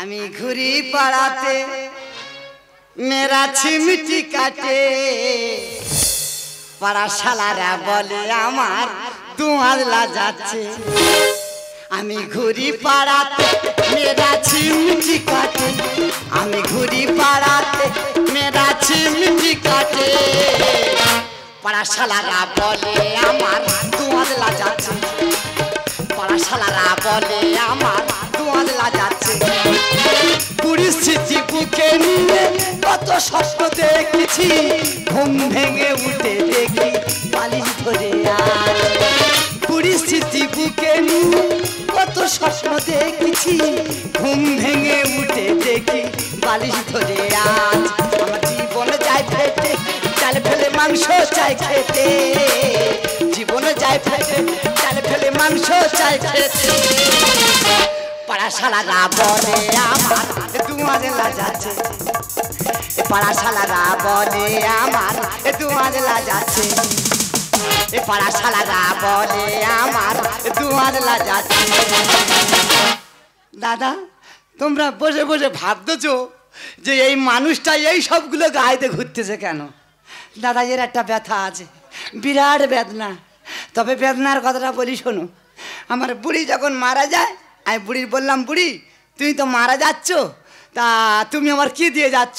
আমি ঘুরি পাড়াতে মেরা ছিমিটি কাটে পাড়া শালারা বলে আমার দুয়ালা যাচ্ছে আমি ঘুরি পাড়াতে মেরা ছিমিটি কাটে আমি ঘুরি পাড়াতে মেরা ছিমিটি কাটে পাড়া শালারা বলে আমার দুয়ালা যাচ্ছে পাড়া শালারা বলে আমার দুয়ালা যাচ্ছে পরিস্থিতি বুকে নিয়ে কত স্বপ্ন দেখেছি ঘুম ভেঙে উঠে দেখি বালিশ ধরে আজ পরিস্থিতি বুকে নিয়ে কত স্বপ্ন দেখেছি ঘুম ভেঙে উঠে দেখি বালিশ ধরে আজ আমার জীবনে যায় ফেটে চাল ফেলে মাংস চাই খেতে জীবনে যায় ফেটে চাল ফেলে মাংস চাই খেতে পাড়া শালারা বলে আমার দুয়ালা যাচ্ছে পাড়া শালারা বলে আমার দুয়ালা যাচ্ছে পাড়া শালারা বলে আমার দুয়ালা যাচ্ছে দাদা তোমরা বসে বসে ভাবতেছ যে এই মানুষটা এই সবগুলো গাইতে ঘুরতেছে কেন দাদা এর একটা ব্যথা আছে বিরাট বেদনা তবে বেদনার কথাটা বলি শোনো আমার বুড়ি যখন মারা যায় আমি বুড়ির বললাম বুড়ি তুমি তো মারা যাচ্ছ তা তুমি আমার কি দিয়ে যাচ্ছ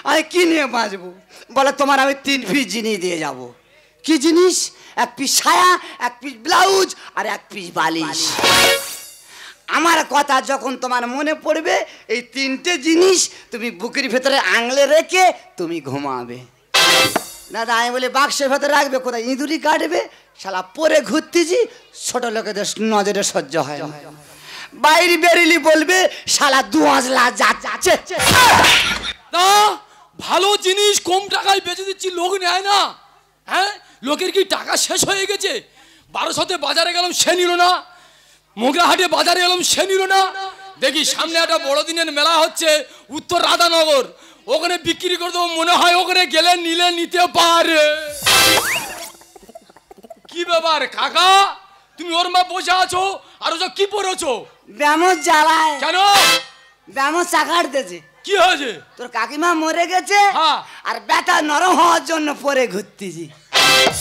আমি কি নিয়ে বাঁচবো বলে তোমার আমি 3 পিস জিনিস দিয়ে যাব কি জিনিস 1 পিস সায়া 1 পিস ব্লাউজ আর 1 পিস বালিশ আমার কথা যখন তোমার মনে পড়বে এই 3টে জিনিস তুমি বুকের ভেতরে আঙলে রেখে তুমি ঘুমাবে দাদা আমি বলি বাক্সের ভেতরে রাখবে কোথায় ইঁদুরি কাটবে শালা পরে ঘুরতেছি ছোট লোকেদের নজরে সহ্য হয় বাইরে বেরিলি বলবে শালা দুয়ালা যাচ্ছে না ভালো জিনিস কম টাকায় বেচে দিচ্ছি লোক নেয় না হ্যাঁ লোকের কি টাকা শেষ হয়ে গেছে 1200-তে বাজারে গেলাম সে নিল না মোগরাহাটে বাজারে গেলাম সে নিল না দেখি সামনে একটা বড়দিনের মেলা হচ্ছে উত্তর রাধানগর ওখানে বিক্রি করে দেবো মনে হয় ওখানে গেলে নিলে নিতে পারে কি ব্যাপার কাকা তুমি ওর মা বসে আছো আর ওসব কি পড়েছো ব্যামো জ্বালায় কেন ব্যামো চাকাড়তেছে কি হয়েছে তোর কাকিমা মরে গেছে আর বেটা নরম হওয়ার জন্য পরে ঘুরতেছি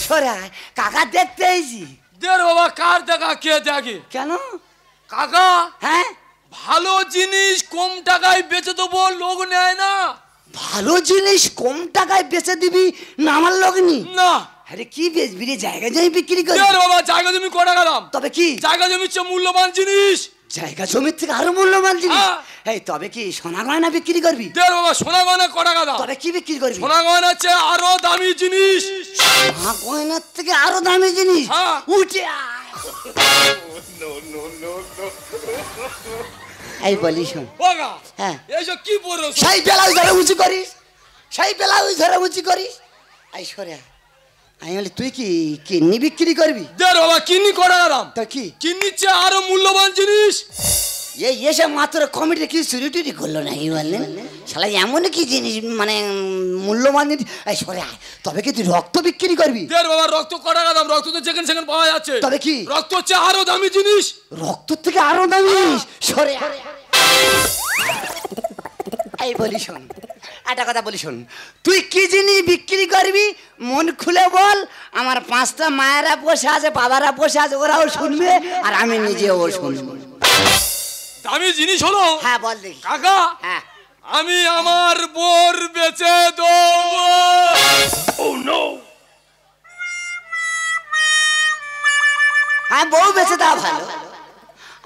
সরে কাকা দেখতে এসেছি দের বাবা কার দেখা কে দেখে কেন কাকা হ্যাঁ ভালো জিনিস কম টাকায় বেচে দেবো লোক নেয় না ভালো জিনিস কম টাকায় বেচে দিবি না আমার লোক নি না আরে কি বেচবি রে জায়গা জমি বিক্রি করবি দের বাবা জায়গা জমি ক টাকা দাম তবে কি জায়গা জমির চেয়ে মূল্যবান জিনিস জায়গা জমির থেকে আরো মূল্যবান জিনিস এই তবে কি সোনা গয়না বিক্রি করবি দের বাবা সোনা গয়না ক টাকা দাম তবে কি বিক্রি করবি সোনা গয়নার চেয়ে আরো দামি জিনিস সোনা গয়নার থেকে আরো দামি জিনিস উঠে এই বলি শোন হ্যাঁ এইসব কি বলছো সেই ব্লাউজ ধরে উঁচু করিস সেই ব্লাউজ ধরে উঁচু করিস এই সরে আমি বলি তুই কি কিডনি বিক্রি করবি দের বাবা কিডনি ক টাকা দাম তা কি কিডনির চেয়ে আরো মূল্যবান জিনিস এই এসে মাত্র কমিটি কি চুরি টুরি করলো না এই বললেন শালা এমন কি জিনিস মানে মূল্যবান জিনিস এই সরে আয় তবে কি তুই রক্ত বিক্রি করবি দের বাবা রক্ত ক টাকা দাম রক্ত তো যেখানে সেখানে পাওয়া যাচ্ছে তবে কি রক্ত হচ্ছে আরো দামি জিনিস রক্ত থেকে আরো দামি জিনিস সরে আয় এই বলি শোন একটা কথা বলি শোন তুই কি জিনিস বিক্রি করবি মন খুলে বল আমার 5টা মায়েরা বসে আছে বাবারা বসে আছে ওরাও শুনবে আর আমি নিজেও শুনবো দামি জিনিস হলো হ্যাঁ বল দেখি কাকা হ্যাঁ আমি আমার বোর বেচে দেবো ও নো হ্যাঁ বউ বেচে দাও ভালো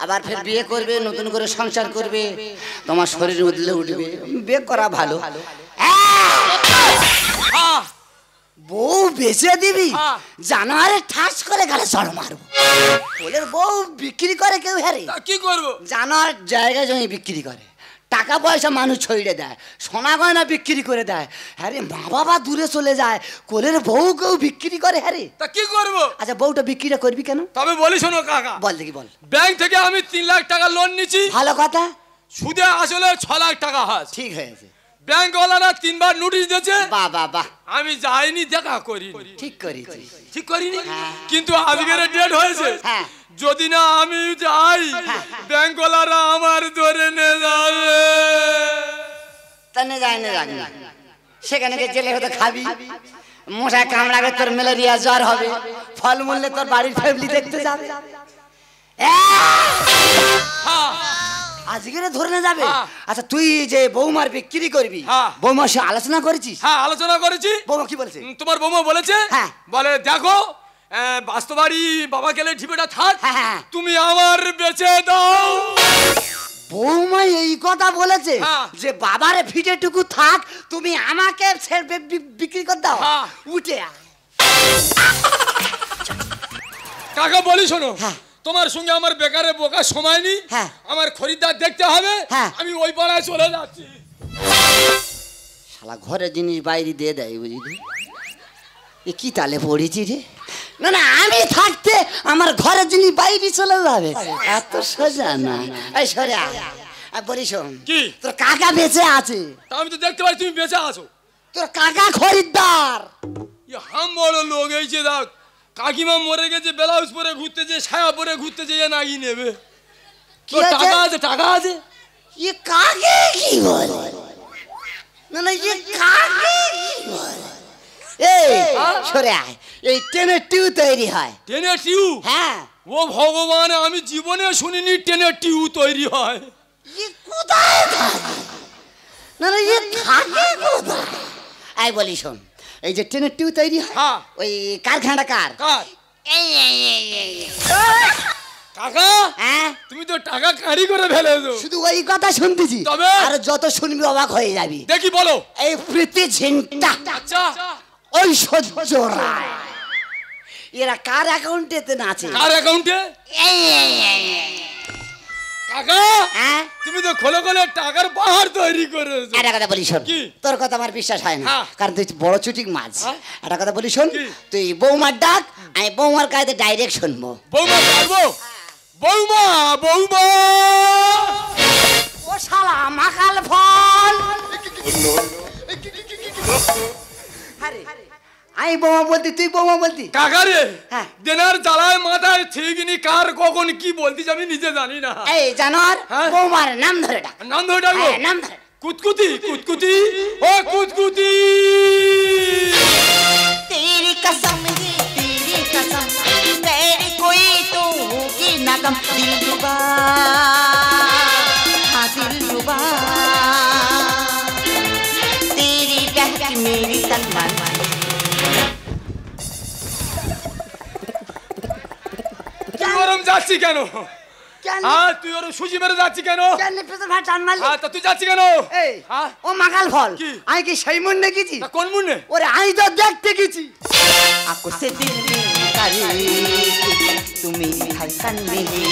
আবার ফের বিয়ে করবে নতুন করে সংসার করবে তোমার শরীর উদলে উঠবে বিয়ে করা ভালো বউ বেচে দিবি জানোয়ারে ঠাস করে গেলে চড় মারবো বলে বউ বিক্রি করে কেউ হ্যাঁ কি করবো জানোয়ার জায়গা জমি বিক্রি করে টাকা পয়সা মানুষ ছড়িয়ে দেয় সোনা গয়না বিক্রি করে দেয় হ্যাঁ রে মা বাবা দূরে চলে যায় কোলের বউ কেউ বিক্রি করে হ্যাঁ রে তা কি করবো আচ্ছা বউটা বিক্রিটা করবি কেন তবে বলি শোনো কাকা বল দেখি বল ব্যাংক থেকে আমি 3 লাখ টাকা লোন নিচ্ছি ভালো কথা সুদে আসলে 6 লাখ টাকা হয় ঠিক হয়েছে ব্যাংকওয়ালারা 3 বার নোটিশ দিয়েছে, বাহ বাহ বাহ, আমি যাইনি, দেখা করি, ঠিক করেছি। ঠিক করিনি। হ্যাঁ। কিন্তু আজকের ডেট হয়েছে, হ্যাঁ। যদি না আমি যাই ব্যাংকওয়ালারা আমার ধরে নিয়ে যাবে। তানে যাই না যাবি, সেখানে গিয়ে জেলে হতে খাবি, মশা কামড়াবে, তোর ম্যালেরিয়া জ্বর হবে, ফল মূল্যে তোর বাড়ির ফ্যামিলি দেখতে যাবে। হ্যাঁ, আজকে ধরে না যাবে। হ্যাঁ। আচ্ছা তুই যে বৌমার বিক্রি করবি, হ্যাঁ। বৌমার সাথে আলোচনা করেছিস? হ্যাঁ আলোচনা করেছি। বৌমা কি বলছে? তোমার বৌমা বলেছে, হ্যাঁ। বলে দেখো বাস্তবাড়ি বাবা গেলে ঢিবেটা থাক, হ্যাঁ, হ্যাঁ। তুমি আমার বেঁচে দাও। বৌমা এই কথা বলেছে হ্যাঁ। যে বাবারে ফিটেটুকু থাক, তুমি আমাকে বিক্রি করে দাও। হ্যাঁ। উঠে আয়। কাকা বলি শোনো, হ্যাঁ। তোমার সঙ্গে আমার বেকারে বোকা সময় নেই, হ্যাঁ। আমার খরিদ্দার দেখতে হবে, হ্যাঁ। আমি ওই পাড়ায় চলে যাচ্ছি। শালা ঘরের জিনিস বাইরে দিয়ে দেয়, বুঝলি? এ কি তালে পড়েছি রে? না না, আমি থাকতে আমার ঘরের জিনিস বাইরে চলে যাবে, এত সোজা না। এই সরে আয়। আর বলি শোন, কি? তোর কাকা বেঁচে আছে, তা আমি তো দেখতে পাই তুমি বেঁচে আছো। তোর কাকা খরিদ্দার। হাম বড় লোক এই যে দেখ, কাকিমা মরে গেছে, ব্লাউজ পরে ঘুরতেছে, সায়া পরে ঘুরতেছে, এ নাগি নেবে। কি তোর আছে? টাকা আছে, টাকা আছে। এ কাকে কি বলে? না না, এ কাকে কি বলে? এই সরে আয়, এই ট্রেনের টিউ তৈরি হয়। টেনে টিউ? হ্যাঁ। ও ভগবান, আমি জীবনে শুনিনি টেনে টিউ তৈরি হয়। এ কোথায় থাকে? না না, এ থাকে কোথায়? আই বলি শোন, এই যে ট্রেনের টিউ তৈরি হয়, হ্যাঁ। ওই কারখানাটা কার? কার? এই। কাকা, হ্যাঁ, তুমি তো টাকা কাঁড়ি করে ফেলেছো। শুধু ওই কথা শুনতেছি, তবে? আর যত শুনবি অবাক হয়ে যাবি। দেখি বলো। এই প্রীতি ঝিনটা, আচ্ছা, ওই সহ্য রায়, এরা কার অ্যাকাউন্টেতে আছে? কার অ্যাকাউন্টে? কাকা, হ্যাঁ, তুমি তো খোলে খোলে টাকার পাহাড় তৈরি করেছো। একটা কথা বলি শোন, কি? তোর কথা আমার বিশ্বাস হয় না, হ্যাঁ। কারণ তুই বড় চুটিক মাছ। হ্যাঁ। একটা কথা বলি শোন, কি? তুই বৌমার ডাক, আমি বৌমার কাছে ডাইরেক্ট শুনবো। বৌমা পারবো? বৌমা, বৌমা। ও শালা মাকাল ফল। আরে, আমি বৌমা বলতি, তুই বৌমা বলতি। কাকা রে, হ্যাঁ। দেনার জ্বালায় মাথায় ঠিকনি, কার কখন কি বলতিস আমি নিজে জানি না। এই জানোয়ার, হ্যাঁ। বৌমার নাম ধরে ডাক। নাম ধরে ডাকবো? হ্যাঁ, নাম ধরে। কুতকুতি, কুতকুতি, ও কুতকুতি। तेरी कसम है तेरी कसम, तेरी कोई तो होगी ना कम। दिल रुबा, हाँ दिल रुबा, तेरी बहकी मेरी तन मन। তুই ওরম যাচ্ছি কেন? কেন? হ্যাঁ, তুই ওরম সুজি মেরে যাচ্ছি কেন? কেন পেছন ভাই টান মারলি? হ্যাঁ, তা তুই যাচ্ছি কেন? এই, হ্যাঁ? ও মাকাল ফল, কি? আমি কি সেই মন দেখেছি? তা কোন মুন্নে? ওরে আমি তো দেখতে গেছি। आंखों से दिल में करे तू मेरी धड़कन में है,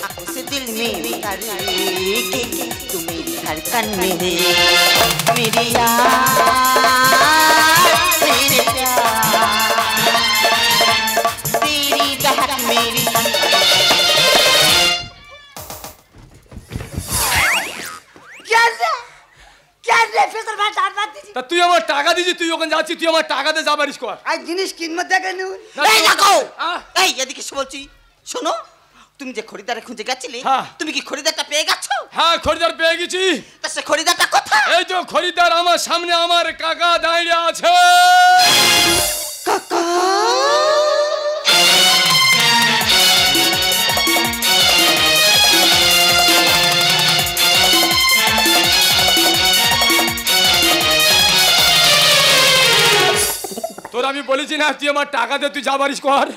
आंखों से दिल में करे तू मेरी धड़कन में है। मेरी यार मेरे प्यार, तेरी बहक मेरी तन। কেন পেছন ভাই টান মারতিছি? তা তুই আমার টাকা দিছিস, তুই ওখানে যাচ্ছি, তুই আমার টাকা দিয়ে যাবারিস কর। আর জিনিস কিনবো দেখে নিন। না, এই তুই- দেখো, আহ, এই এদিকে এসে বলছি, শোনো, তুমি যে খরিদারে খুঁজে গেছিলে, হ্যাঁ। তুমি কি খরিদারটা পেয়ে গেছো? হ্যাঁ, খরিদার পেয়ে গেছি। তা সে খরিদারটা কোথায়? এই তো খরিদার আমার সামনে, আমার কাকা দাঁড়িয়ে আছে। তোর আমি বলেছি না, তুই আমার টাকা দে, তুই যাবারিস কর।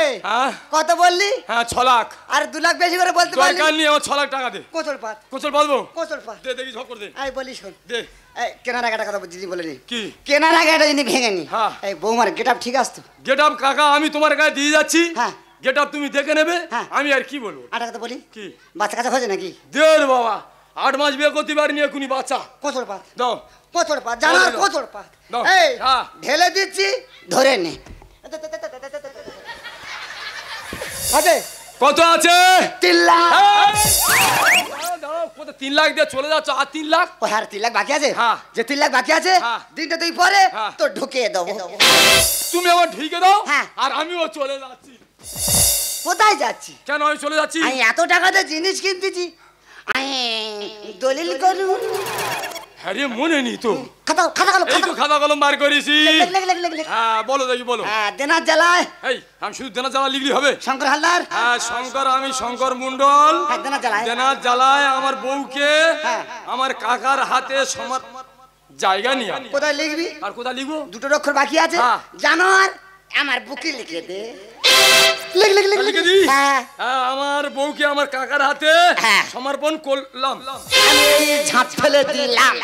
এই, হ্যাঁ, কত বললি? হ্যাঁ, 6 লাখ। আর 2 লাখ বেশি করে বলতে পারলি? দরকার নেই, আমার 6 লাখ টাকা দে। কোচল পাত, কোচল বলবো? কোচল পাত। দে, দেখি ঝক করে দে। এই বলি শোন, দে। এই কেনার আগে একটা কথা বলছি, বলে নি। কি? কেনার আগে একটা জিনিস ভেঙে নি। হ্যাঁ। এই বৌমার গেট আপ ঠিক আছে তো? গেট আপ কাকা আমি তোমার গায়ে দিয়ে যাচ্ছি। হ্যাঁ। গেট আপ তুমি দেখে নেবে, হ্যাঁ। আমি আর কি বলবো। একটা কথা বলি, কি? বাচ্চা কাচ্চা হয়েছে নাকি? দেড় বাবা, 8 মাস বিয়ে করতে পারিনি, এখনই বাচ্চা। কোচল পাত, দাও। কোচল পাত, জানার দাও। কোচল পাত। দাও। এই হ্যাঁ। ঢেলে দিচ্ছি, ধরে নে। আছে কত আছে? 3 লাখ। এই! দাঁড়াও, দাঁড়াও, কোথায় 3 লাখ দিয়ে চলে যাচ্ছ আর 3 লাখ? ও হ্যাঁ 3 লাখ বাকি আছে, হ্যাঁ। যে 3 লাখ বাকি আছে হ্যাঁ। দিনটা তুই পরে হ্যাঁ। তো ঢুকিয়ে দেবো। তুমি আমার ঢিকে দাও হ্যাঁ। আর আমিও চলে যাচ্ছি। কোথায় যাচ্ছি? কেন আমি চলে যাচ্ছি? আমি এত টাকাতে জিনিস কিনতেছি, আমি দলিল করুন। হ্যাঁ রে, মনে নি তো। খাতা খাতা কলম এই তো খাতা কলম বার করেছি। লেখ লেখ লেখ লেখ লেখ। হ্যাঁ বলো দেখি বলো। হ্যাঁ দেনার জ্বালায় এই আমি শুধু দেনা জ্বালা লিখলি হবে? শঙ্কর হালদার। হ্যাঁ শঙ্কর, আমি শঙ্কর মন্ডল। হ্যাঁ, দেনার জ্বালায়। দেনার জ্বালায় আমার বউকে হ্যাঁ। আমার কাকার হাতে সমার জায়গা নিয়ে আয়। কোথায় লিখবি? আর কোথায় লিখবো? 2 অক্ষর বাকি আছে, হ্যাঁ। জানোয়ার আমার বুকে লিখে দে। লিখ লিখ লিখ লিখে দিই? হ্যাঁ। হ্যাঁ, আমার বউকে আমার কাকার হাতে হ্যাঁ। সমর্পণ করলাম। আমি এই ঝাঁপ ফেলে দিলাম।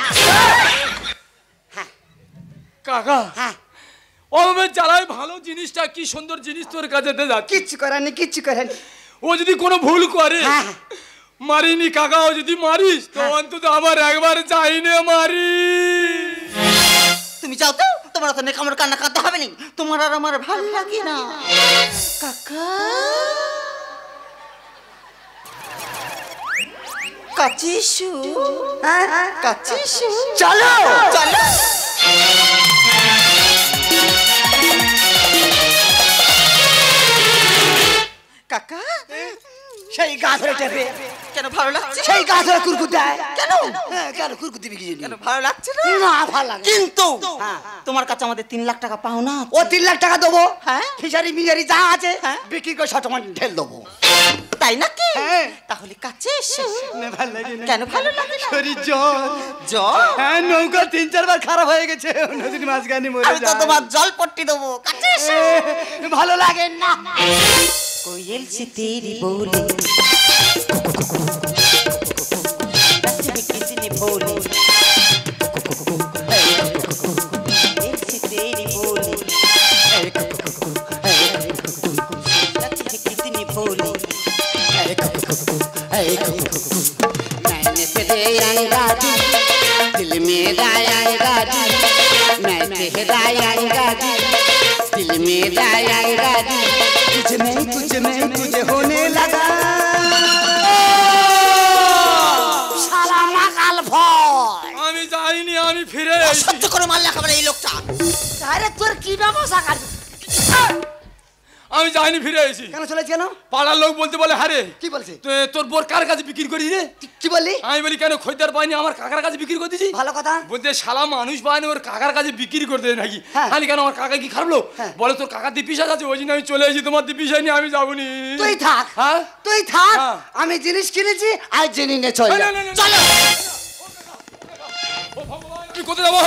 কাকা হ্যাঁ ও আমার জ্বালায় ভালো জিনিসটা, কি সুন্দর জিনিস তোর কাছে দে যাচ্ছে। কিচ্ছু করেনি কিচ্ছু করেনি। ও যদি কোনো ভুল করে হ্যাঁ। মারিনি কাকা, ও যদি মারিস তো অন্তত আবার একবার চাইনে মারি। তুমি যাও তো, তোমার তো নেকামর কান্না কাঁদতে হবে না, তোমার আর আমার ভালো লাগে না কাকা। কাচিসু, হ্যাঁ কাচিসু, চলো চলো। কাকা সেই গা ধরে টেপে, কেন ভালো লাগছে? সেই গা ধরে কুরকুর দেয়। কেন? হ্যাঁ, কেন কুরকুর দিবি কি কেন জন্য? ভালো লাগছে না? না ভালো লাগে। কিন্তু হ্যাঁ। তোমার কাছে আমাদের 3 লাখ টাকা পাও না? ও 3 লাখ টাকা দেবো, হ্যাঁ। ফিশারি মিজারি যা আছে হ্যাঁ। বিক্রি করে শতমান ঢেল দেবো। তাই নাকি? হ্যাঁ। তাহলে কাছে এসো। না ভালো লাগে না। কেন ভালো লাগে না? শরীর জ্বর। জল? হ্যাঁ নৌকা 3-4 বার খারাপ হয়ে গেছে, নদীর মাঝখানে মরে আমি তো যায়। তোমার জল পট্টি দেবো, কাছে এসো। ভালো লাগে না। कोयल से तेरी बोली किसने बोली, कोयल से तेरी बोली किसने बोली, मैंने तेरे अंगारी दिल मेरा अंगारी, मैं तेरा अंगारी दिल मेरा अंगारी, तुझ में तुझे होने लगा साला माकाल भय। আমি যাইনি, আমি ফিরে এসেছি। সহ্য করে মারলে খাবার এই লোকটা। আরে তোর কি ব্যবসা কাজ? আমি যাইনি, ফিরে এসেছি। কেন চলেছি কেন? পাড়ার লোক বলতে বলে হারে কি বলছে? তোর বোর কার কাছে বিক্রি করি রে? কি বললি? আমি বলি কেন খরিদ্দার পাইনি, আমার কাকার কাছে বিক্রি করে দিয়েছি। ভালো কথা। বলতে শালা মানুষ পায়নি, ওর কাকার কাছে বিক্রি করে দেয় নাকি? হ্যাঁ। আমি কেন, আমার কাকা কি খারাপ লোক? হ্যাঁ। বলে তোর কাকা দিপিসাজ আছে, ওই জন্য আমি চলে এসেছি, তোমার দিপিসাই নিয়ে আমি যাবনি। তুই থাক, হ্যাঁ তুই থাক, হ্যাঁ। আমি জিনিস কিনেছি আর জেনে নে চল। না, না, না, না, চলো। ও ভগবান, আমি কোথায় যাবো?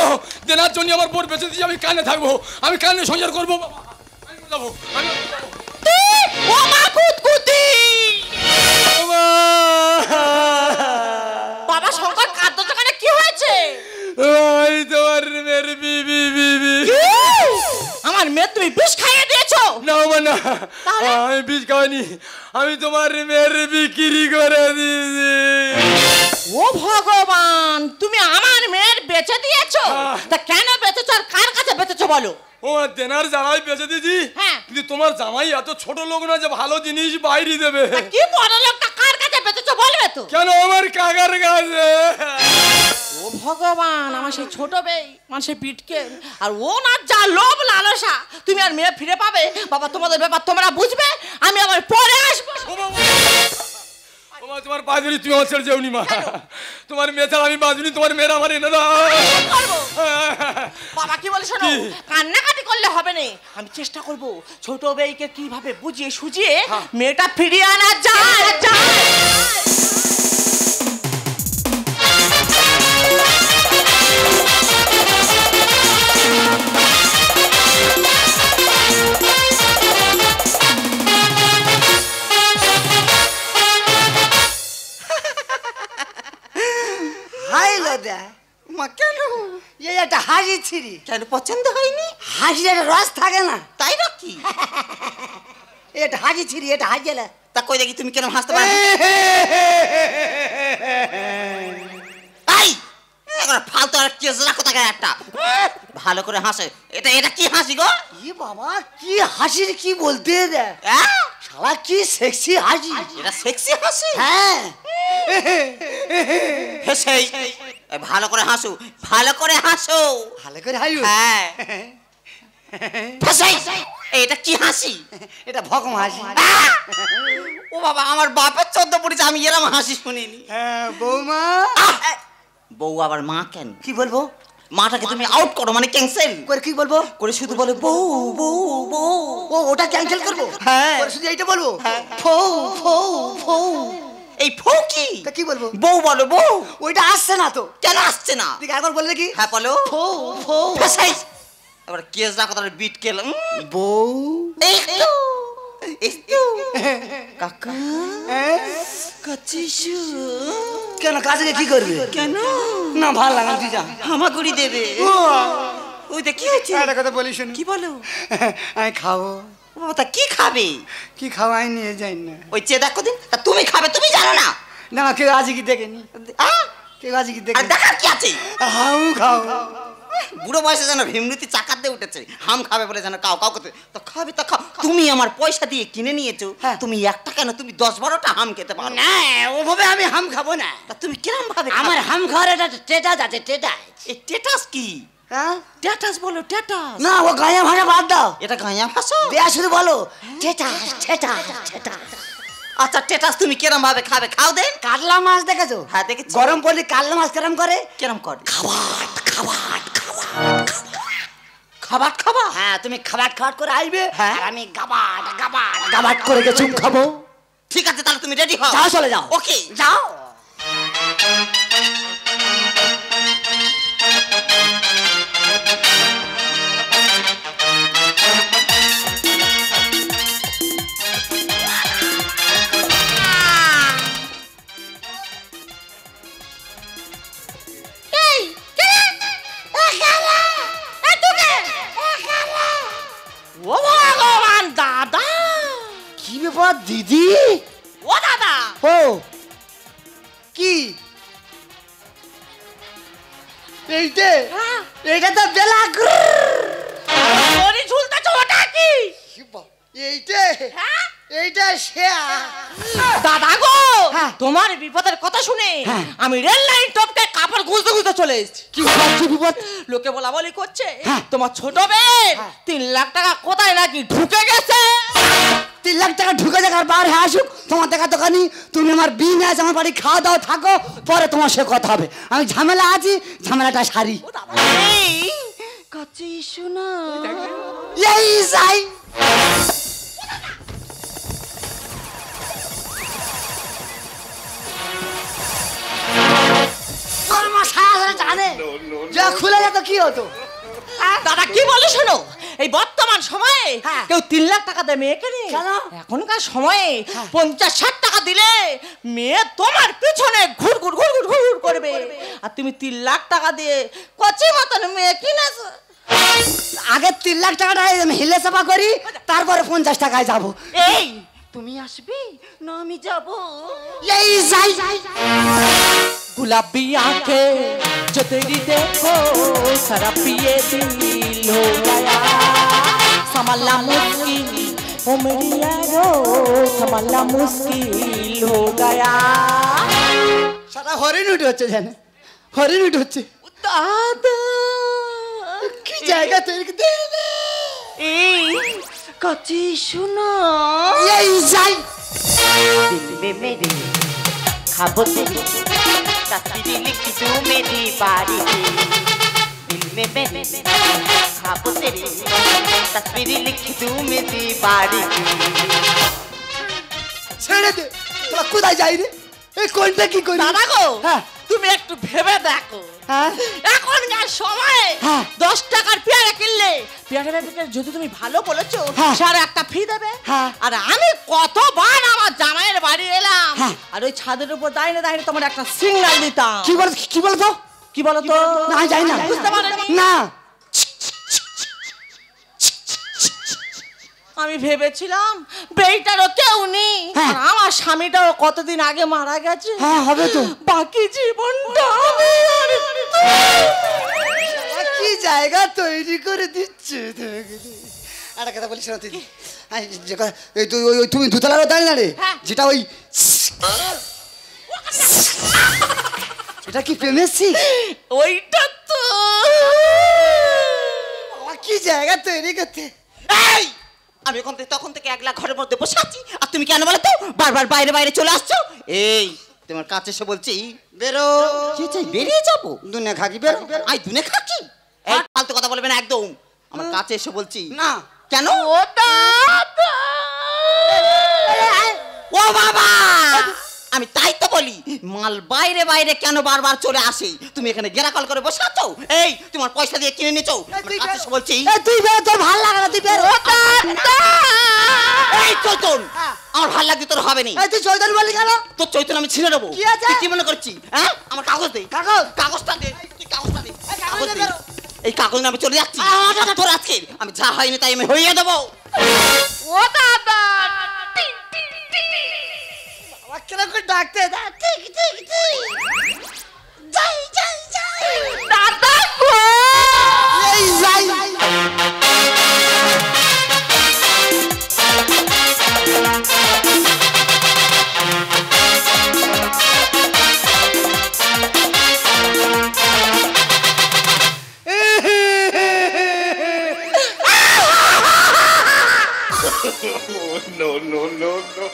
দেনার জন্য আমার বোর বেঁচে দিয়ে আমি কানে থাকবো, আমি কানে সংসার করবো। বাবা, আমি কোথায় যাবো? আমি কোথায় যাবো? ও মা কুতকুতি, ও মা! বাবা শঙ্কর কাঁদতো সেখানে, কি হয়েছে? ওই তোমার মেয়ের বিবি বিবি। আমার মেয়ে তুমি বিষ খাইয়ে দিয়েছো? না মা না, তাহলে? আমি বীজ খাওয়ানি, আমি তোমার মেয়ের বিক্রি করে দিয়েছি। ও ভগবান, তুমি আমার মেয়ের বেচে দিয়েছো? হ্যাঁ। তা কেন বেচেছো আর কার কাছে বেচেছো বলো? ও দেনার জ্বালাই বেঁচে দিয়েছি। হ্যাঁ। কিন্তু তোমার জামাই এত ছোট লোক না যে ভালো জিনিস বাইরে দেবে। তা কি বড় লোকটা কার কাছে বেচেছো বলবে তো? কেন আমার কাকার কাছে? ও ভগবান, আমার সেই ছোট বেই মানুষের পিটকে, আর ও না যা লোভ লালসা, তুমি আর মেয়ে ফিরে পাবে? বাবা তোমাদের ব্যাপার তোমরা বুঝবে, আমি আবার পরে আসবো। ও বাবা! ও মা, তোমার বাজুনি, তুমি আমার ছেড়ে যাওনি মা। তোমার মেয়ে ছাড়া আমি বাজুনি, তোমার মেয়েরা আমার এনে দাও। করবো। বাবা কি বলে শোনো, কি? কান্নাকাটি করলে হবে না, আমি চেষ্টা করব ছোট বেইকে কিভাবে বুঝিয়ে সুজিয়ে হ্যাঁ। মেয়েটা ফিরিয়ে আনা যায় যায়। হাই লদা, মা কেন? এই একটা হাসি ছিরি। কেন পছন্দ হয়নি? হাসির একটা রস থাকে না? তাই নাকি? এই একটা হাসি ছিরি, এটা হাসি গেলে তা কই দেখি তুমি কেন হাসতে পারো? এই এখন ফালতু আর কেস রাখো তাকে একটা, ভালো করে হাসে। এটা এটা কি হাসি গো? ই বাবা, কি হাসির কি বলতে দে। শালা কি সেক্সি হাসি! এটা সেক্সি হাসি? হ্যাঁ, হেসেই ভালো করে হাসো, ভালো করে হাসো। ভালো করে হাসি। হ্যাঁ, হেসেই এটা কি হাসি? এটা ভগম হাসি। ও বাবা, আমার বাপের চোদ্দ পড়েছে, আমি এরম হাসি শুনিনি। হ্যাঁ বৌমা। বউ আবার মা কেন? কি বলবো? মাটাকে তুমি আউট করো, মানে ক্যান্সেল করে কি বলবো? করে শুধু বলে বউ বউ বউ। ও ওটা ক্যান্সেল করবো? হ্যাঁ। করে শুধু এইটা বলবো? ফৌ ফৌ ফৌ। এই ফৌ কি? তা কি বলবো? বউ বলো, বউ। ওইটা আসছে না তো। কেন আসছে না? ঠিক একবার বললে কি? হ্যাঁ বলো। ফৌ ফৌ। হেসেই এবার কেস না কথাটা বিট কেলাম। বউ। একটু একটু কাকা কাচিসু। কেন কাজে কি করবে? কেন? না ভালো লাগে তুই যা। হামাগুড়ি দেবে। ওই দেখ কি হচ্ছে? একটা কথা বলি শুনি। কি বলো? আমি খাবো। ও বাবা, তা কি খাবে? কি খাবো আমি নিয়ে যাই না। ওই চেয়ে দেখো দিন, তা তুমি খাবে, তুমি জানো না? না কেউ আজ কি দেখেনি। কেউ আজ কি আর দেখেনি। দেখার কি আছে? হাউ খাও। বুড়ো বয়সে যেন ভীমরুতি চাকার দিয়ে উঠেছে, হাম খাবে বলে যেন কাউ কাউ করতে। তো খাবে তা খাও, তুমি আমার পয়সা দিয়ে কিনে নিয়েছো, তুমি একটা কেন তুমি 10-12টা হাম খেতে পারো। না ওভাবে আমি হাম খাবো না। তা তুমি কিরম ভাবে আমার হাম খাওয়ার একটা স্টেটাস আছে, স্টেটাস। এই টেটাস কি? হ্যাঁ টেটাস বলো, টেটাস। না ও গাঁয়া ভাষা বাদ দাও। এটা গাঁয়া ভাষা? দেয়া শুধু বলো স্টেটাস স্টেটাস স্টেটাস। আচ্ছা টেটাস তুমি কিরম ভাবে খাবে, খাও দেন। কাতলা মাছ দেখেছো? হ্যাঁ দেখেছি। গরম পড়লে কাতলা মাছ কেরম করে? কিরম করে? খাবাট খাবাট খাবার খাবা? হ্যাঁ তুমি খাবাট খাবাট করে আসবে, হ্যাঁ। আর আমি গাবাট গাবাট গাবাট করে গেছুম খাবো। ঠিক আছে, তাহলে তুমি রেডি হও। যাও চলে যাও। ওকে যাও। ও ভগবান, দাদা। কি ব্যাপার দিদি? ও দাদা, ও কি এইটা? এইটা তো বেলা দড়ি ঝুলতেছো, ওটা কি? এইটা এইটা শেয়া। দাদা গো, হ্যাঁ। তোমার বিপদের কথা শুনে হ্যাঁ। আমি রেল লাইন টপকে কাপড় খুঁজতে খুঁজতে চলে এসেছি। কি হচ্ছে বিপদ? লোকে বলা বলি করছে হ্যাঁ। তোমার ছোট বেন হ্যাঁ। 3 লাখ টাকা কোথায় নাকি ঢুকে গেছে। 3 লাখ টাকা ঢুকে যাক আর বার হয়ে আসুক, তোমার দেখা দোকানি। তুমি আমার বিন আছে, আমার বাড়ি খাওয়া দাওয়া থাকো, পরে তোমার সে কথা হবে। আমি ঝামেলা আছি, ঝামেলাটা সারি। কাছে শোনা এই যাই। জানে যা খুলে যেত কি হতো? দাদা কি বলে শোনো, এই বর্তমান সময়ে হ্যাঁ। কেউ 3 লাখ টাকা দেয় মেয়েকে রে। কেন? এখনকার সময়ে 50-60 টাকা দিলে মেয়ে তোমার পিছনে ঘুর ঘুর ঘুর ঘুর ঘুর করবে, আর তুমি 3 লাখ টাকা দিয়ে কচি মতন মেয়ে কিনেছো। আগে 3 লাখ টাকাটা হিলে চাপা করি, তারপরে 50 টাকায় যাবো। এই তুমি আসবে না আমি যাব? এই যাই। गुलाबी आंखें जो तेरी देखो शराब पिए दिल हो गया, संभलना मुश्किल ओ मेरी यारो, संभलना मुश्किल हो गया। সারা হরিণ উঠে হচ্ছে, জানে হরিণ উঠে হচ্ছে। दादा কি জায়গা তৈরি দেবে? এই কাছে শোনা, এই যাই। दिल में मेरे खाबो तेरी तस्वीर लिखी तू मेरी बारी की, दिल में मेरे खाबो तेरी तस्वीर लिखी तू मेरी बारी की। ছেড়ে দে, তোরা কোথায় যাই রে? এই কোনটা কি করি? দাদা গো, হ্যাঁ। তুমি একটু ভেবে দেখো, হ্যাঁ এখনকার সময়ে হ্যাঁ। 10 টাকার পেয়ারা কিনলে পেয়ারা ব্যাপারটা যদি তুমি ভালো বলেছো হ্যাঁ। স্যার একটা ফি দেবে। হ্যাঁ। আর আমি কতবার আমার জামাইয়ের বাড়ি এলাম, হ্যাঁ। আর ওই ছাদের উপর দাঁড়িয়ে দাঁড়িয়ে তোমার একটা সিগন্যাল দিতাম। কি বল কি বল তো? কি বলো তো? না আমি যাই না। বুঝতে পারোনি? না আমি ভেবেছিলাম বেইটারও কেউ নেই, হ্যাঁ। আর আমার স্বামীটাও কতদিন আগে মারা গেছে। হ্যাঁ হবে তো। বাকি জীবনটা আমি আর কি জায়গা তৈরি করে দিচ্ছে। একটা কথা বলিস না তুই তুমি দুতলার দাঁড়িয়ে না রে যেটা ওই এটা কি প্রেমেছি ওইটা তো কি জায়গা তৈরি করতে এই আমি তখন থেকে একলা ঘরের মধ্যে বসে আছি আর তুমি কেন বলো তো বারবার বাইরে বাইরে চলে আসছো এই তোমার কাছে এসে বলছি বেরো কি চাই বেরিয়ে যাবো দুনিয়া খাকি বেরো আই দুনে খাকি এই ফালতু কথা বলবে না একদম আমার কাছে এসে বলছি না কেন ও বাবা আমি তাই তো বলি মাল বাইরে বাইরে কেন বারবার চলে আসে তুমি এখানে গেরা কল করে বসে আছো এই তোমার পয়সা দিয়ে কিনে নিয়েছো বলছি তুই বেরো তোর ভালো লাগে না তুই বেরো এই চৈতন আমার ভালো লাগছে তোর হবে না তুই চৈতন বলি কেন তোর চৈতন আমি ছিঁড়ে নেবো কি আছে? কি মনে করছি হ্যাঁ আমার কাগজ দে কাগজটা দে তুই কাগজটা দে কাগজ দে এই কাগজ নিয়ে আমি চলে যাচ্ছি আর তোর আজকে আমি যা হয়নি তাই আমি হইয়ে দেবো ও দাদা কিরকম ডাকতে ঠিক ঠিক ঠিক যাই যাই যাই দাদা গো এই যাই No, no, no, no.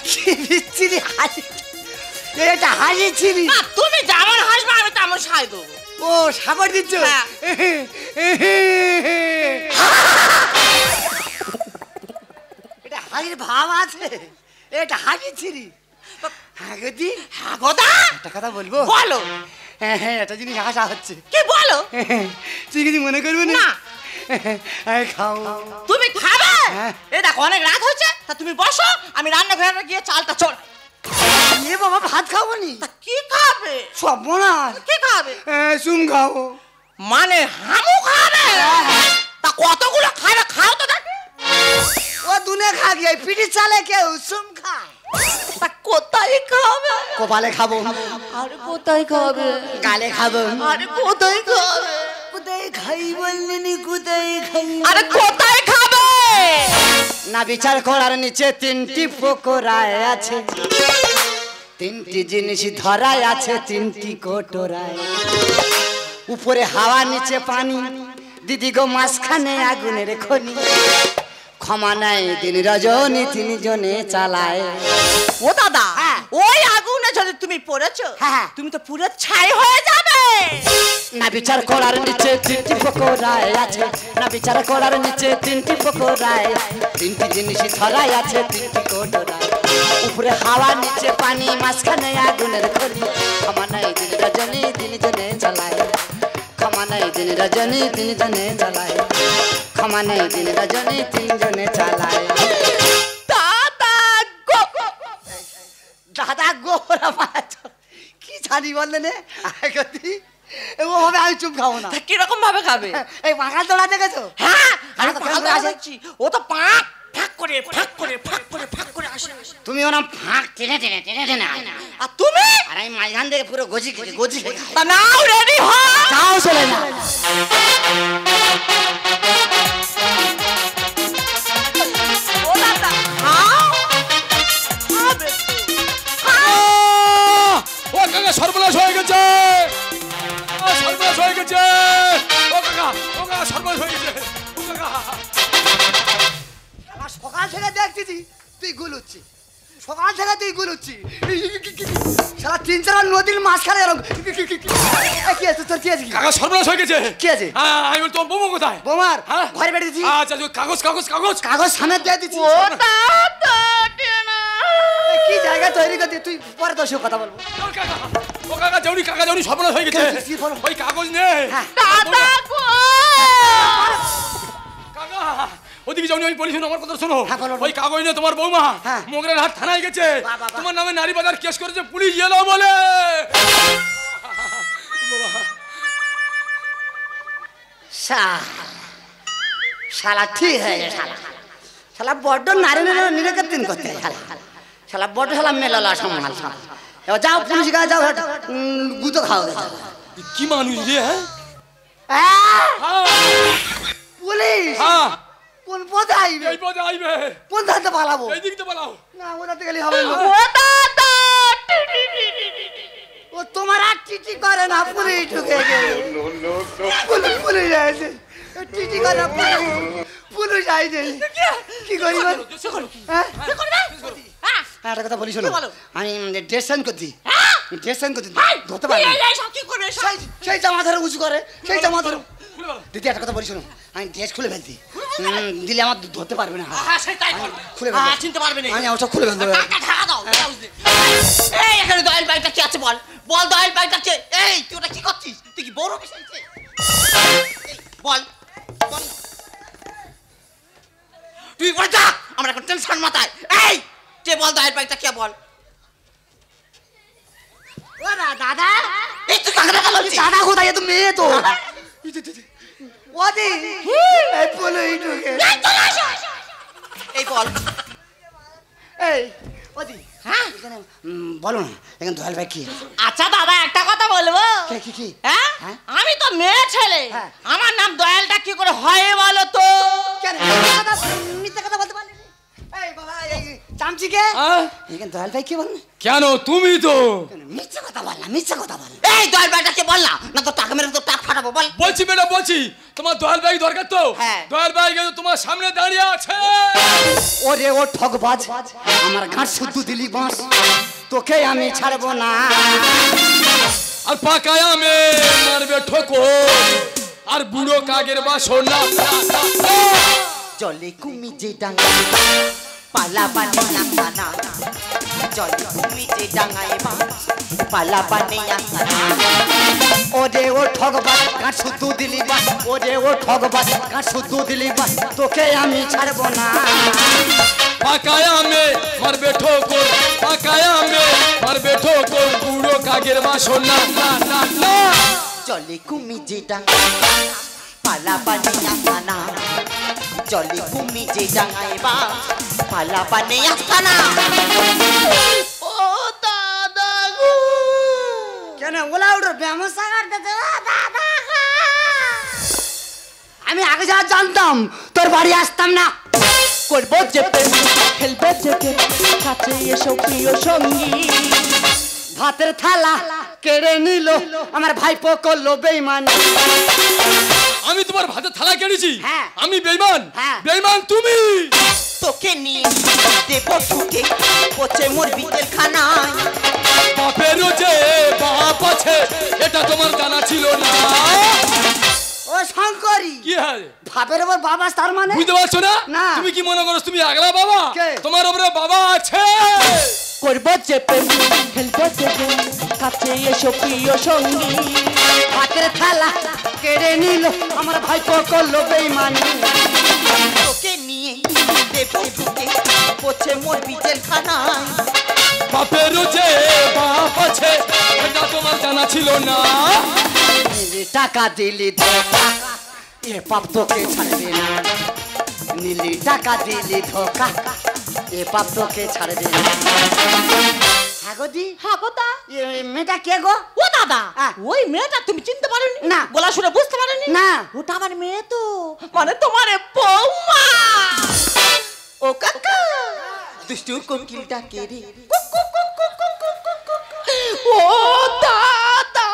কি বিচ্ছিরি হাসি এটা হাসি ছিলি না তুমি যেমন হাসবে আমি তেমন সাই দেবো ও সাগর দিচ্ছ এটা হাসির ভাব আছে এটা হাসি ছিলি হ্যাঁ গদি হ্যাঁ গোদা একটা কথা বলবো বলো হ্যাঁ হ্যাঁ একটা জিনিস হাসা হচ্ছে কি বলো তুই কিছু মনে করবি না খাও তুমি খাবে হ্যাঁ। এই দেখো অনেক রাত হয়েছে তা তুমি বসো আমি রান্নাঘরে গিয়ে চালটা চল এ বাবা ভাত খাবো নি তা কি খাবে সব বোনাস কি খাবে চুম খাবো মানে হামু খাবে তা কতগুলো খাবে খাও তো দেখি ও দুনে খা গিয়ে পিঠি চালে কেউ চুম খায় তা কোথায় খাবে কপালে খাবো আরে কোথায় খাবে গালে খাবো আরে কোথায় খাবে কোথায় খাই বললেনি কোথায় খাই আরে কোথায় খাবে না বিচার করার নিচে তিনটি পকোড়ায় আছে তিনটি জিনিস ধরায় আছে তিনটি কোটরায় উপরে হাওয়া নিচে পানি দিদি গো মাঝখানে আগুনের খনি ক্ষমা নাই দিন রজনী তিনজনে চালায় ও দাদা হ্যাঁ। ওই আগুনে যদি তুমি পড়েছো হ্যাঁ। তুমি তো পুরো ছাই হয়ে যাবে না বিচার করার নিচে তিনটি পকোড়ায় আছে না বিচার করার নিচে তিনটি পকোড়ায় তিনটি জিনিস ধরায় আছে তিনটি কোটরায় উপরে হাওয়া নিচে পানি মাঝখানে আগুনের খনি ক্ষমা নাই দিন রজনী তিনজনে চালায় ক্ষমা নাই দিন রজনী তিনজনে চালায় ক্ষমা নাই দিন রজনী তিনজনে চালায় দাদা গো দাদা গোরা মাছ কি জানি বললে নে ওভাবে আমি চুপ খাবো না তা কিরকম ভাবে খাবে এই পাখার দৌড়া দেখেছো হ্যাঁ আমি তো পাগল কেমন আসে? দেখছি ও তো পাক ফাক করে ফাক করে ফাক করে ফাক করে আসে তুমি ওরম ফাঁক টেনে টেনে টেনে টেনে আয় না আর তুমি আর আমি মাঝখান থেকে পুরো গজি খেয়ে গজি খেয়ে খাই। তা নাও রেডি হও তাও চলে না ও দাদা খাও খাবে ও কাকা সর্বনাশ হয়ে গেছে সর্বনাশ হয়ে গেছে ও কাকা সর্বনাশ হয়ে গেছে ও কাকা আমার সকাল থেকে দেখতেছি তুই গুলুচ্ছি সকাল থেকে তুই গুলুচ্ছি সারা 3-4 নদীর মাঝখানে এরকম কি আছে তোর কি আছে কাকা সর্বনাশ হয়ে গেছে কি আছে? হ্যাঁ আমি বলি তোমার বোমা কোথায় বোমার হ্যাঁ? ঘরে বেড়েছি আচ্ছা কাগজ কাগজ কাগজ কাগজ সামনে দিয়ে দিচ্ছি ও দাদা টেনা কি জায়গা তৈরি করতে তুই পরে তোর সাথে কথা বলবো ও কাকা যাওনি সর্বনাশ হয়ে গেছে কি বলো? ওই কাগজ নে হ্যাঁ। দাদা গো কাকা ওদিকে যাওনি আমি বলি শোনো আমার কথা শোনো হ্যাঁ, বলো, বলো। ওই কাগজ নিয়ে তোমার বৌমা হ্যাঁ। মোগরার হাট থানায় গেছে বাহ, বাহ, বাহ। তোমার নামে নারী বাজার কেস করেছে পুলিশ এলো বলে শালা ঠিক হয়ে গেছে শালা শালা বড্ড নারী নিরকের করতে শালা শালা বড্ড শালা মেলালা সম্মাল শালা এবার যাও পুলিশ গায়ে যাও গুতো খাও কি মানুষ রে হ্যাঁ হ্যাঁ পুলিশ হ্যাঁ কোন পথে আইবে এই পথে আইবে কোন ধাতে পালাবো এই দিক তো পালাও না ওটাতে গেলে হবে না ও দাদা ও তোমার আর টিটি করে না পুলিশ ঢুকে গেছে No, no, no. পুলিশ আইছে টিটি করে না পুলিশ আইছে কি করি বল? হ্যাঁ একটা কথা বলি শোনো আমি ড্রেস চেঞ্জ করছি ড্রেস চেঞ্জ করছি ধরতে পারি সেই জামা ধরে উঁচু করে সেই জামা ধরে দিদি একটা কথা বলি শোনো আমি ড্রেস খুলে ফেলছি দিলে আমার ধরতে পারবে না খুলে ফেলবো চিনতে পারবে না আমি ওটা খুলে ফেলবো ঢাকা দাও এই এখানে দয়াল বাইকটা কি আছে বল বল দয়াল বাইকটা কে এই তুই ওটা কি করছিস তুই কি বড় বিষয়ছে বল বল তুই বল যা আমরা এখন টেনশন মাথায় এই কে বল দয়াল বাইকটা কে বল ও দাদা এই তুই কাকে দেখা বলছিস দাদা কোথায় এ তো মেয়ে তো ওদি এই পুলিশ ঢুকে এই বল এই ওদি হ্যাঁ এখানে বলো না এখানে দয়াল ভাই কি আচ্ছা দাদা একটা কথা বলবো কি হ্যাঁ হ্যাঁ? আমি তো মেয়ে ছেলে হ্যাঁ। আমার নাম দয়ালটা কি করে হয় বলো তো কেন মিথ্যা কথা বলতে পারলি এই বাবা এই চামচিকে হ্যাঁ? এখানে দয়াল ভাই কি বল কেন তুমি তো মিথ্যা কথা বল না মিথ্যা কথা বল এই দয়াল বাইকটা কে বল না তো টাকা মেরে তো টাক ফাটাবো বল বলছি ম্যাডাম বলছি তোমার দয়াল ভাই দরকার তো হ্যাঁ। দয়াল ভাই কিন্তু তোমার সামনে দাঁড়িয়ে আছে ওরে ও ঠকবাজ আমার ঘাট শুদ্ধ দিলি বাঁশ তোকে আমি ছাড়বো না আর পাকায় আমে মারবে ঠোকো আর বুড়ো কাগের বাসনা জলে কুমি যে ডাঙ্গা পালা পানে আসানা জলে কুমি যে ডাঙ্গায় মা পালা পানে আসানা ওরে ও ঠকবাজ ঘাট শুদ্ধ দিলি বাঁশ ওরে ও ঠকবাজ ঘাট শুদ্ধ দিলি বাঁশ তোকে আমি ছাড়বো না পাকায় আমে মারবে ঠোকো পাকায় আমে মারবে ঠোকো বুড়ো কাগের বাসনা না না না জলে কুমি যে ডাঙ্গা পালা পানে আসানা জলে কুমি যে ডাঙ্গায় মা পালা পানে আসানা ও দাদা গো কেন ওলা উঠোর ব্যবসা করতে দাদা আমি আগে যা জানতাম তোর বাড়ি আসতাম না করবো যে প্রেম খেলবো যে গেম কাছে এসো প্রিয় সঙ্গী ভাতের থালা কেড়ে নিল আমার ভাইপো করলো বেইমানি আমি তোমার ভাতে থালা কেড়েছি হ্যাঁ। আমি বেঈমান হ্যাঁ। বেঈমান তুমি তোকে নিয়ে দেবো ঠুকে পচে মোর বিকেল খানায় বাপেরও যে বাপ আছে এটা তোমার জানা ছিল না ও শঙ্করী কি হয় ভাবের ওপর বাবা তার মানে বুঝতে পারছো না না। তুমি কি মনে করো তুমি আগলা বাবা কে? তোমার উপরে বাবা আছে করবো যে প্রেম খেলবো যে গেম কাছে এসো প্রিয় সঙ্গী ভাতের থালা কেড়ে নিল আমার ভাইপো করলো বেইমানি তোকে নিয়ে দেবো ঠুকে পচে মোর বিকেল খানায় বাপেরও যে বাপ আছে এটা তোমার জানা ছিল না নিলি টাকা দিলি ধোকা এ পাপ তোকে ছাড়বে না নিলি টাকা দিলি ধোকা এ পাপ তোকে ছাড়বে না হাগদি হ্যাঁ কথা মেয়েটা কে গো ও দাদা হ্যাঁ। ওই মেয়েটা তুমি চিনতে পারোনি না। গলা শুনে বুঝতে পারোনি না। ওটা আমার মেয়ে তো মানে তোমার বৌমা ও কাকা দুষ্টু কোকিল ডাকে রে ও দাদা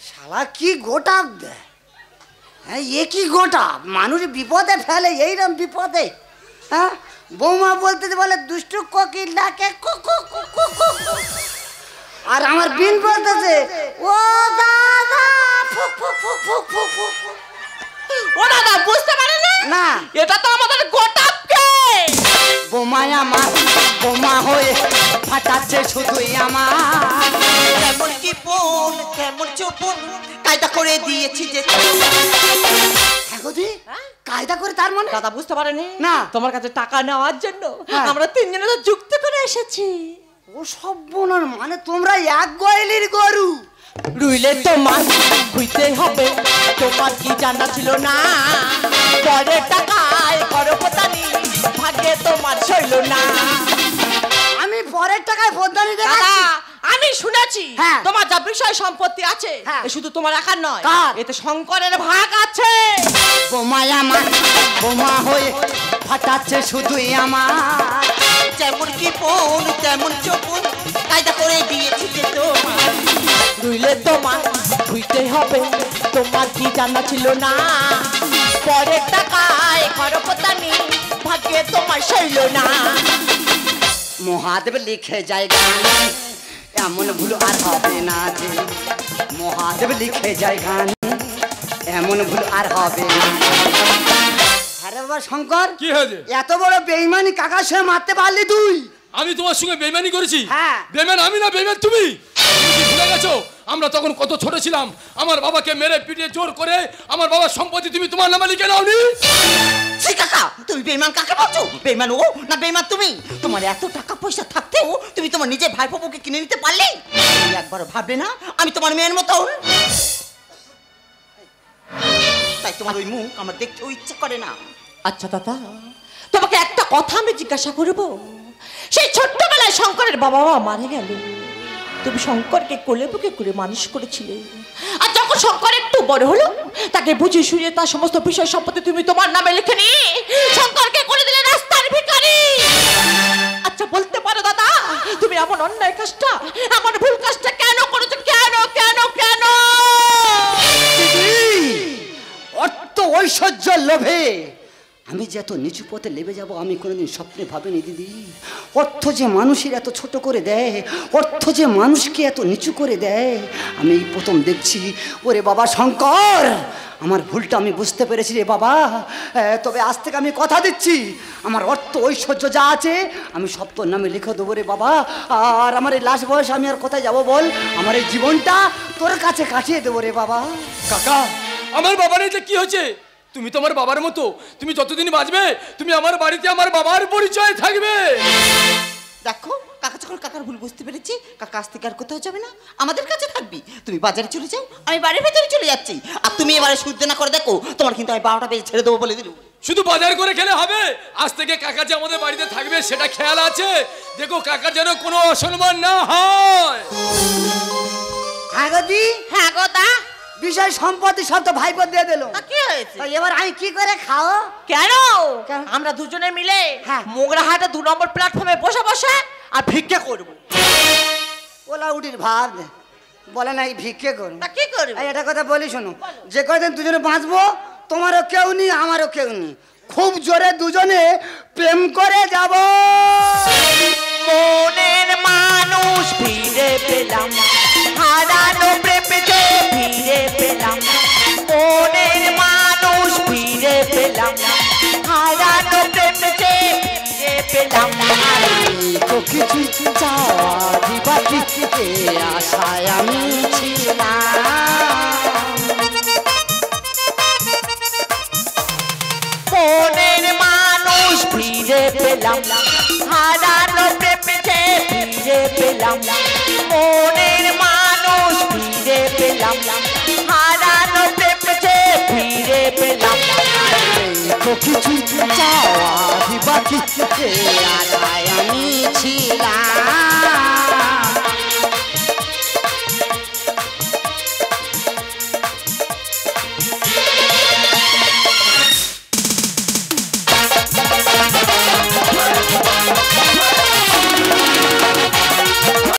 শালা কি গোটা দেয় হ্যাঁ এ কি গোটা মানুষ বিপদে ফেলে এইরকম বিপদে হ্যাঁ বৌমা বলতে বলে দুষ্টু কোকিল ডাকে কু কু কু কু কু কু। আর আমার বিন বলতেছে ও দাদা ফুক ফুক ফুক ফুক ফুক ফুক ফুক। ও দাদা বুঝতে পারে না এটা তো আমাদের গোটাপকে বোমায় আমার বোমা হয়ে ফাটাচ্ছে শুধুই আমার কেমন কি বোন কেমন চোপন কায়দা করে দিয়েছি যে হ্যাঁ কায়দা করে তার মানে দাদা বুঝতে পারেনি না। তোমার কাছে টাকা নেওয়ার জন্য হ্যাঁ। আমরা তিনজনে তো যুক্তি করে এসেছি ও সব বোনার মানে তোমরা এক গয়লির গরু রুইলে তোমার হইতে হবে তোমার কি জানা ছিল না পরে টাকায় করো পোতানি ভাগ্যে তোমার সইল না আমি পরের টাকায় ফোদানি দাদা দেখাচ্ছি আমি শুনেছি হ্যাঁ। তোমার যা বিষয় সম্পত্তি আছে হ্যাঁ। এ শুধু তোমার একার নয়, কার? এতে শঙ্করের ভাগ আছে। বোমায় আমার বোমা হয়ে ফাটাচ্ছে শুধুই আমার। যেমন কি বোন তেমন চোপন কায়দা করে দিয়েছি যে তোমার। রইলে তোমার হইতে হবে, তোমার কি জানা ছিল না? পরের টাকায় খরপতানি ভাগ্যে তোমার সইল না। মহাদেব লিখে যায় গান, এমন ভুল আর হবে না যে। মহাদেব লিখে যায় গান, এমন ভুল আর হবে না। আরে বাবা শঙ্কর, কি হয়েছে? এত বড় বেইমানি কাকার সঙ্গে মারতে পারলি তুই? আমি তোমার সঙ্গে বেইমানি করেছি? হ্যাঁ। বেইমান আমি না, বেইমান তুমি। তুমি কি ভুলে গেছো আমরা তখন কত ছোট ছিলাম? আমার বাবাকে মেরে পিটিয়ে জোর করে আমার বাবার সম্পত্তি তুমি তোমার নামে লিখে নাওনি? সে কাকা, তুমি বেইমান কাকে বলছো? বেইমান ও না বেইমান তুমি? তোমার এত টাকা পয়সা থাকতেও তুমি তোমার নিজের ভাইপোকে কিনে নিতে পারলে? তুমি একবারও ভাবলে না আমি তোমার মেয়ের মতো? তাই তোমার ওই মুখ আমার দেখতেও ইচ্ছে করে না। আচ্ছা দাদা, তোমাকে একটা কথা আমি জিজ্ঞাসা করব। সেই ছোট্টবেলায় শঙ্করের বাবা মা মারা গেল, তুমি শঙ্করকে কোলে বুকে করে মানুষ করেছিলে। আর যখন শঙ্কর একটু বড় হলো, তাকে বুঝিয়ে শুনিয়ে তার সমস্ত বিষয় সম্পত্তি তুমি তোমার নামে লিখে নিয়ে শঙ্করকে করে দিলে রাস্তার ভিখারি। আচ্ছা বলতে পারো দাদা, তুমি এমন অন্যায় কাজটা, এমন ভুল কাজটা কেন করেছো? কেন কেন কেন? অর্থ ঐশ্বর্যের লোভে আমি যে এত নিচু পথে লেবে যাব আমি কোনোদিন স্বপ্নে ভাবিনি দিদি। অর্থ যে মানুষের এত ছোট করে দেয়, অর্থ যে মানুষকে এত নিচু করে দেয়, আমি এই প্রথম দেখছি। ওরে বাবা শঙ্কর, আমার ভুলটা আমি বুঝতে পেরেছি রে বাবা। তবে আজ থেকে আমি কথা দিচ্ছি, আমার অর্থ ঐশ্বর্য যা আছে আমি সব তোর নামে লিখে দেবো রে বাবা। আর আমার এই লাস্ট বয়স আমি আর কোথায় যাবো বল? আমার এই জীবনটা তোর কাছে কাটিয়ে দেবো রে বাবা। কাকা, আমার বাবার এটা কি হচ্ছে? তুমি তো আমার বাবার মতো, তুমি যতদিন বাঁচবে তুমি আমার বাড়িতে আমার বাবার পরিচয় থাকবে। দেখো কাকা যখন কাকার ভুল বুঝতে পেরেছি, কাকা আজ থেকে আর কোথাও যাবে না, আমাদের কাছে থাকবি। তুমি বাজারে চলে যাও, আমি বাড়ির ভেতরে চলে যাচ্ছি। আর তুমি এবারে শুদ্ধ না করে দেখো, তোমার কিন্তু আমি 12টা বেজে ছেড়ে দেবো বলে দিল। শুধু বাজার করে খেলে হবে? আজ থেকে কাকা যে আমাদের বাড়িতে থাকবে সেটা খেয়াল আছে? দেখো কাকার যেন কোনো অসম্মান না হয়। হ্যাঁ গদি, হ্যাঁ গো দা, বিষয় সম্পত্তি সব তো ভাইপো দিয়ে দিল। কি হয়েছে? এবার আমি কি করে খাও? কেন? কেন? আমরা দুজনে মিলে হ্যাঁ। মোগরাহাটে 2 নম্বর প্ল্যাটফর্মে বসে বসে আর ভিক্ষা করব। ওলা উঠির ভাব বলে না ভিক্ষে করুন। তা কি করবে? এই একটা কথা বলি শোনো, যে কদিন দুজনে বাঁচবো তোমারও কেউ নেই আমারও কেউ নেই, খুব জোরে দুজনে প্রেম করে যাব। মনের মানুষ ফিরে পেলাম, হারানো প্রেমে ফিরে পেলাম। মনের মানুষ ফিরে পেলাম, হারানো প্রেমে ফিরে পেলাম। তো কিছু চাওয়া দিবা কি আশায় আমি ছিলাম। মনের মানুষ ফিরে পেলাম, হারানো প্রেমে ফিরে পেলাম। মনের মানুষ ফিরে পেলাম, হারানো প্রেমে ফিরে পেলাম। তো কিছু চাওয়া দিবা কি